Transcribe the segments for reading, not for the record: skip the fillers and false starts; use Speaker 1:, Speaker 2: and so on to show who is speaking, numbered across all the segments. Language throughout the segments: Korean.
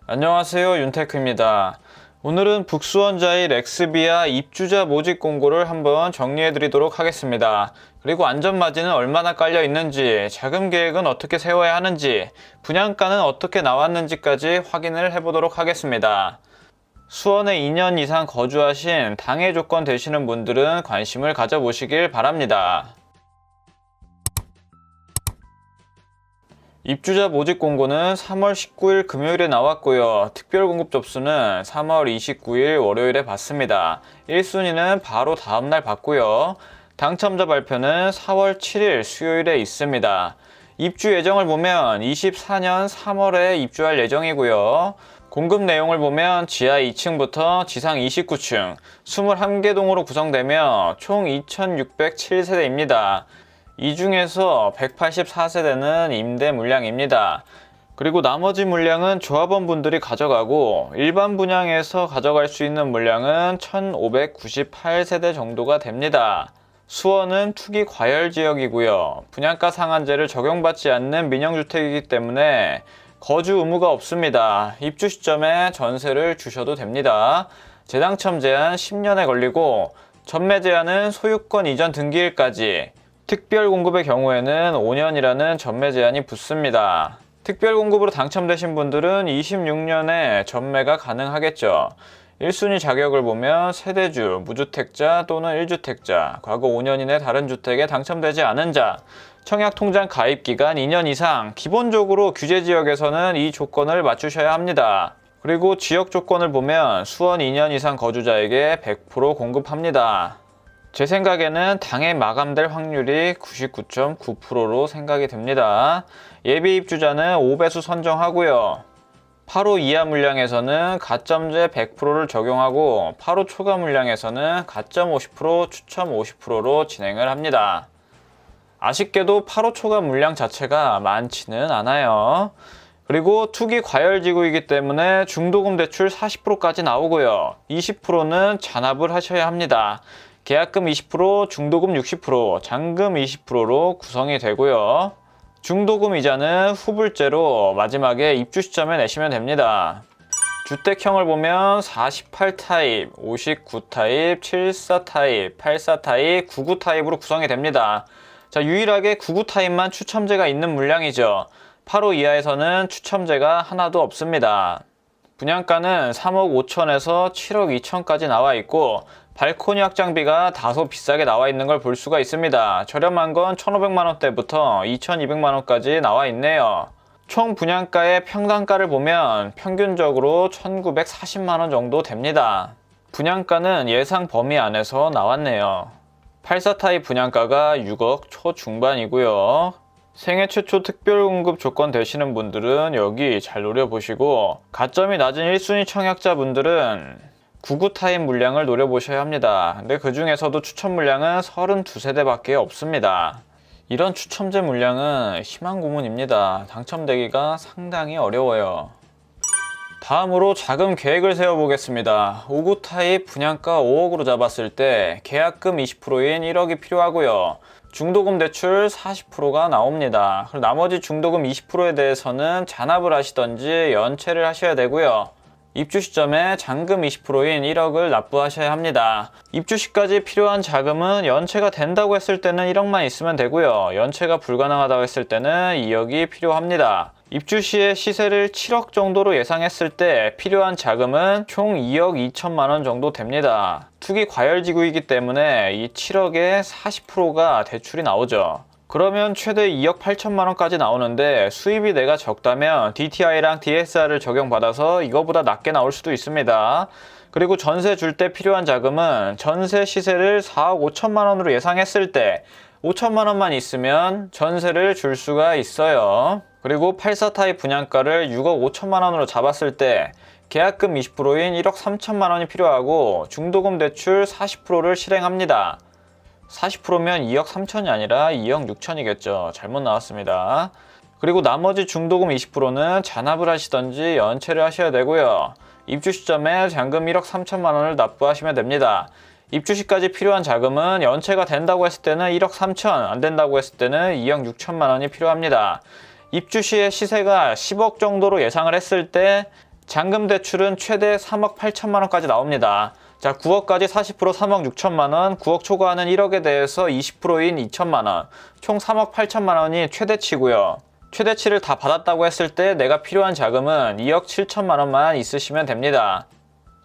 Speaker 1: 안녕하세요, 윤테크입니다. 오늘은 북수원자일 엑스비아 입주자 모집 공고를 한번 정리해 드리도록 하겠습니다. 그리고 안전마진은 얼마나 깔려 있는지, 자금 계획은 어떻게 세워야 하는지, 분양가는 어떻게 나왔는지까지 확인을 해보도록 하겠습니다. 수원에 2년 이상 거주하신 당해 조건 되시는 분들은 관심을 가져보시길 바랍니다. 입주자 모집 공고는 3월 19일 금요일에 나왔고요. 특별 공급 접수는 3월 29일 월요일에 받습니다. 1순위는 바로 다음날 받고요. 당첨자 발표는 4월 7일 수요일에 있습니다. 입주 예정을 보면 24년 3월에 입주할 예정이고요. 공급 내용을 보면 지하 2층부터 지상 29층, 21개 동으로 구성되며 총 2607세대입니다. 이 중에서 184세대는 임대 물량입니다. 그리고 나머지 물량은 조합원 분들이 가져가고 일반 분양에서 가져갈 수 있는 물량은 1598세대 정도가 됩니다. 수원은 투기 과열 지역이고요. 분양가 상한제를 적용받지 않는 민영주택이기 때문에 거주 의무가 없습니다. 입주 시점에 전세를 주셔도 됩니다. 재당첨 제한 10년에 걸리고 전매 제한은 소유권 이전 등기일까지, 특별 공급의 경우에는 5년이라는 전매 제한이 붙습니다. 특별 공급으로 당첨되신 분들은 26년에 전매가 가능하겠죠. 1순위 자격을 보면 세대주, 무주택자 또는 1주택자, 과거 5년 이내 다른 주택에 당첨되지 않은 자, 청약통장 가입기간 2년 이상, 기본적으로 규제지역에서는 이 조건을 맞추셔야 합니다. 그리고 지역 조건을 보면 수원 2년 이상 거주자에게 100% 공급합니다. 제 생각에는 당해 마감될 확률이 99.9%로 생각이 됩니다. 예비 입주자는 5배수 선정하고요. 8호 이하 물량에서는 가점제 100%를 적용하고 8호 초과 물량에서는 가점 50%, 추첨 50%로 진행을 합니다. 아쉽게도 8호 초과 물량 자체가 많지는 않아요. 그리고 투기 과열지구이기 때문에 중도금 대출 40%까지 나오고요. 20%는 잔압을 하셔야 합니다. 계약금 20%, 중도금 60%, 잔금 20%로 구성이 되고요. 중도금 이자는 후불제로 마지막에 입주 시점에 내시면 됩니다. 주택형을 보면 48 타입, 59 타입, 74 타입, 84 타입, 99 타입으로 구성이 됩니다. 자, 유일하게 99 타입만 추첨제가 있는 물량이죠. 8호 이하에서는 추첨제가 하나도 없습니다. 분양가는 3억 5천에서 7억 2천까지 나와 있고 발코니 확장비가 다소 비싸게 나와 있는 걸 볼 수가 있습니다. 저렴한 건 1,500만원대부터 2,200만원까지 나와 있네요. 총 분양가의 평당가를 보면 평균적으로 1,940만원 정도 됩니다. 분양가는 예상 범위 안에서 나왔네요. 84 타입 분양가가 6억 초중반이고요. 생애 최초 특별공급 조건 되시는 분들은 여기 잘 노려보시고, 가점이 낮은 1순위 청약자분들은 99 타입 물량을 노려보셔야 합니다. 근데 그 중에서도 추첨 물량은 32세대밖에 없습니다. 이런 추첨제 물량은 희망 고문입니다. 당첨되기가 상당히 어려워요. 다음으로 자금 계획을 세워보겠습니다. 59 타입 분양가 5억으로 잡았을 때 계약금 20%인 1억이 필요하고요. 중도금 대출 40%가 나옵니다. 그리고 나머지 중도금 20%에 대해서는 잔압을 하시던지 연체를 하셔야 되고요. 입주 시점에 잔금 20%인 1억을 납부하셔야 합니다. 입주 시까지 필요한 자금은 연체가 된다고 했을 때는 1억만 있으면 되고요. 연체가 불가능하다고 했을 때는 2억이 필요합니다. 입주 시에 시세를 7억 정도로 예상했을 때 필요한 자금은 총 2억 2천만 원 정도 됩니다. 투기 과열지구이기 때문에 이 7억의 40%가 대출이 나오죠. 그러면 최대 2억 8천만 원까지 나오는데 수입이 내가 적다면 DTI랑 DSR을 적용받아서 이거보다 낮게 나올 수도 있습니다. 그리고 전세 줄 때 필요한 자금은 전세 시세를 4억 5천만 원으로 예상했을 때 5천만 원만 있으면 전세를 줄 수가 있어요. 그리고 84 타입 분양가를 6억 5천만 원으로 잡았을 때 계약금 20%인 1억 3천만 원이 필요하고 중도금 대출 40%를 실행합니다. 40%면 2억 3천이 아니라 2억 6천이겠죠. 잘못 나왔습니다. 그리고 나머지 중도금 20%는 잔압을 하시던지 연체를 하셔야 되고요. 입주 시점에 잔금 1억 3천만 원을 납부하시면 됩니다. 입주 시까지 필요한 자금은 연체가 된다고 했을 때는 1억 3천, 안 된다고 했을 때는 2억 6천만 원이 필요합니다. 입주 시에 시세가 10억 정도로 예상을 했을 때 잔금 대출은 최대 3억 8천만 원까지 나옵니다. 자, 9억까지 40% 3억 6천만 원, 9억 초과하는 1억에 대해서 20%인 2천만 원, 총 3억 8천만 원이 최대치고요. 최대치를 다 받았다고 했을 때 내가 필요한 자금은 2억 7천만 원만 있으시면 됩니다.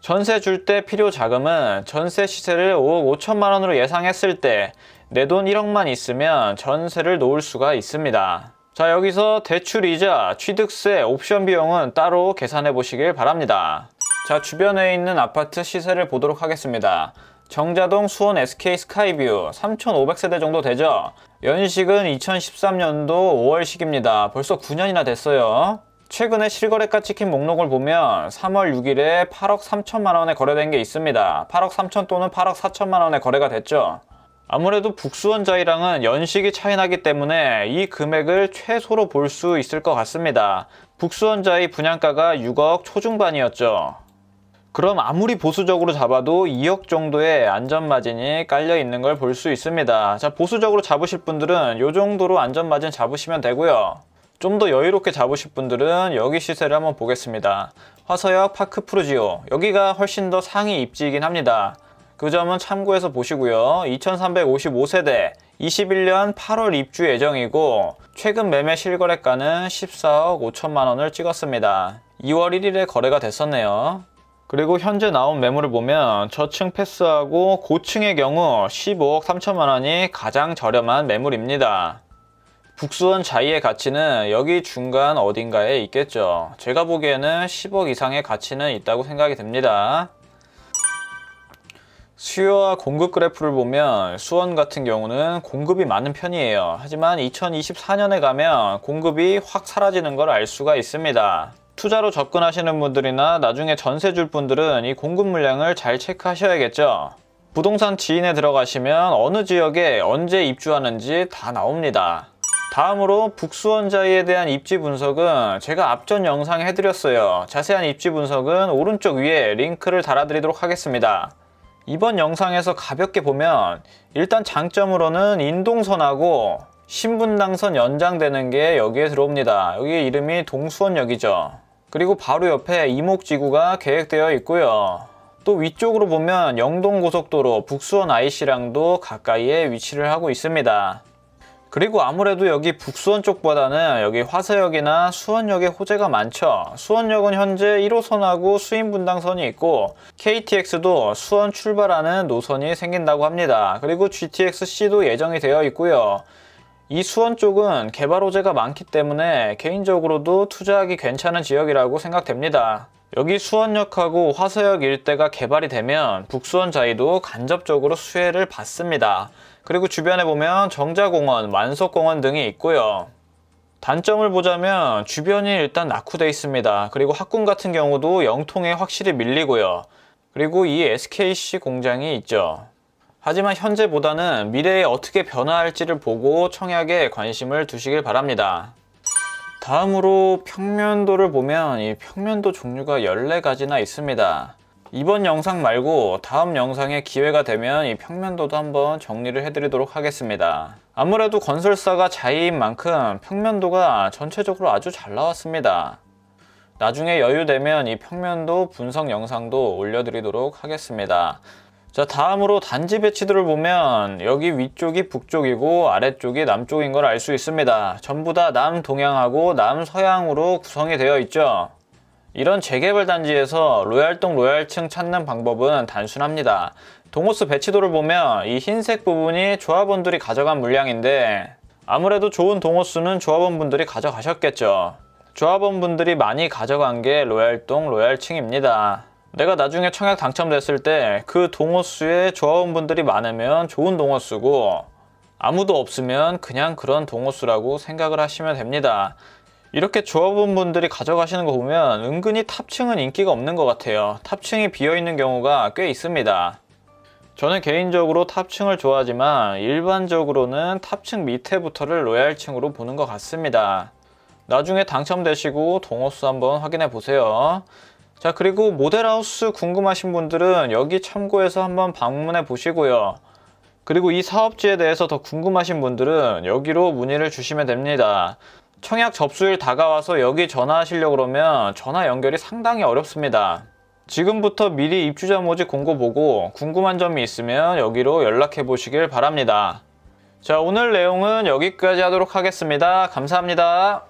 Speaker 1: 전세 줄 때 필요 자금은 전세 시세를 5억 5천만 원으로 예상했을 때 내 돈 1억만 있으면 전세를 놓을 수가 있습니다. 자, 여기서 대출이자 취득세, 옵션 비용은 따로 계산해 보시길 바랍니다. 자, 주변에 있는 아파트 시세를 보도록 하겠습니다. 정자동 수원 SK 스카이뷰 3,500세대 정도 되죠? 연식은 2013년도 5월식입니다. 벌써 9년이나 됐어요. 최근에 실거래가 찍힌 목록을 보면 3월 6일에 8억 3천만 원에 거래된 게 있습니다. 8억 3천 또는 8억 4천만 원에 거래가 됐죠. 아무래도 북수원자이랑은 연식이 차이 나기 때문에 이 금액을 최소로 볼 수 있을 것 같습니다. 북수원자이 분양가가 6억 초중반이었죠. 그럼 아무리 보수적으로 잡아도 2억 정도의 안전마진이 깔려 있는 걸 볼 수 있습니다. 자, 보수적으로 잡으실 분들은 이 정도로 안전마진 잡으시면 되고요. 좀 더 여유롭게 잡으실 분들은 여기 시세를 한번 보겠습니다. 화서역 파크 프루지오, 여기가 훨씬 더 상위 입지이긴 합니다. 그 점은 참고해서 보시고요. 2355세대, 21년 8월 입주 예정이고 최근 매매 실거래가는 14억 5천만 원을 찍었습니다. 2월 1일에 거래가 됐었네요. 그리고 현재 나온 매물을 보면 저층 패스하고 고층의 경우 15억 3천만 원이 가장 저렴한 매물입니다. 북수원 자이의 가치는 여기 중간 어딘가에 있겠죠. 제가 보기에는 10억 이상의 가치는 있다고 생각이 됩니다. 수요와 공급 그래프를 보면 수원 같은 경우는 공급이 많은 편이에요. 하지만 2024년에 가면 공급이 확 사라지는 걸 알 수가 있습니다. 투자로 접근하시는 분들이나 나중에 전세 줄 분들은 이 공급 물량을 잘 체크하셔야겠죠. 부동산 지인에 들어가시면 어느 지역에 언제 입주하는지 다 나옵니다. 다음으로 북수원자이에 대한 입지 분석은 제가 앞전 영상에 해드렸어요. 자세한 입지 분석은 오른쪽 위에 링크를 달아드리도록 하겠습니다. 이번 영상에서 가볍게 보면 일단 장점으로는 인동선하고 신분당선 연장되는 게 여기에 들어옵니다. 여기 이름이 동수원역이죠. 그리고 바로 옆에 이목지구가 계획되어 있고요. 또 위쪽으로 보면 영동고속도로 북수원 IC랑도 가까이에 위치를 하고 있습니다. 그리고 아무래도 여기 북수원 쪽보다는 여기 화서역이나 수원역에 호재가 많죠. 수원역은 현재 1호선하고 수인분당선이 있고 KTX도 수원 출발하는 노선이 생긴다고 합니다. 그리고 GTX-C도 예정이 되어 있고요. 이 수원 쪽은 개발 호재가 많기 때문에 개인적으로도 투자하기 괜찮은 지역이라고 생각됩니다. 여기 수원역하고 화서역 일대가 개발이 되면 북수원자이도 간접적으로 수혜를 받습니다. 그리고 주변에 보면 정자공원, 만석공원 등이 있고요. 단점을 보자면 주변이 일단 낙후되어 있습니다. 그리고 학군 같은 경우도 영통에 확실히 밀리고요. 그리고 이 SKC 공장이 있죠. 하지만 현재보다는 미래에 어떻게 변화할지를 보고 청약에 관심을 두시길 바랍니다. 다음으로 평면도를 보면 이 평면도 종류가 14가지나 있습니다. 이번 영상 말고 다음 영상에 기회가 되면 이 평면도도 한번 정리를 해드리도록 하겠습니다. 아무래도 건설사가 자이인 만큼 평면도가 전체적으로 아주 잘 나왔습니다. 나중에 여유되면 이 평면도 분석 영상도 올려드리도록 하겠습니다. 자, 다음으로 단지 배치도를 보면 여기 위쪽이 북쪽이고 아래쪽이 남쪽인 걸 알 수 있습니다. 전부 다 남동향하고 남서향으로 구성이 되어 있죠. 이런 재개발 단지에서 로얄동 로얄층 찾는 방법은 단순합니다. 동호수 배치도를 보면 이 흰색 부분이 조합원들이 가져간 물량인데 아무래도 좋은 동호수는 조합원분들이 가져가셨겠죠. 조합원분들이 많이 가져간 게 로얄동 로얄층입니다. 내가 나중에 청약 당첨됐을 때 그 동호수에 조합원분들이 많으면 좋은 동호수고 아무도 없으면 그냥 그런 동호수라고 생각을 하시면 됩니다. 이렇게 조합원분들이 가져가시는 거 보면 은근히 탑층은 인기가 없는 것 같아요. 탑층이 비어있는 경우가 꽤 있습니다. 저는 개인적으로 탑층을 좋아하지만 일반적으로는 탑층 밑에부터를 로얄층으로 보는 것 같습니다. 나중에 당첨되시고 동호수 한번 확인해 보세요. 자, 그리고 모델하우스 궁금하신 분들은 여기 참고해서 한번 방문해 보시고요. 그리고 이 사업지에 대해서 더 궁금하신 분들은 여기로 문의를 주시면 됩니다. 청약 접수일 다가와서 여기 전화하시려고 그러면 전화 연결이 상당히 어렵습니다. 지금부터 미리 입주자 모집 공고 보고 궁금한 점이 있으면 여기로 연락해 보시길 바랍니다. 자, 오늘 내용은 여기까지 하도록 하겠습니다. 감사합니다.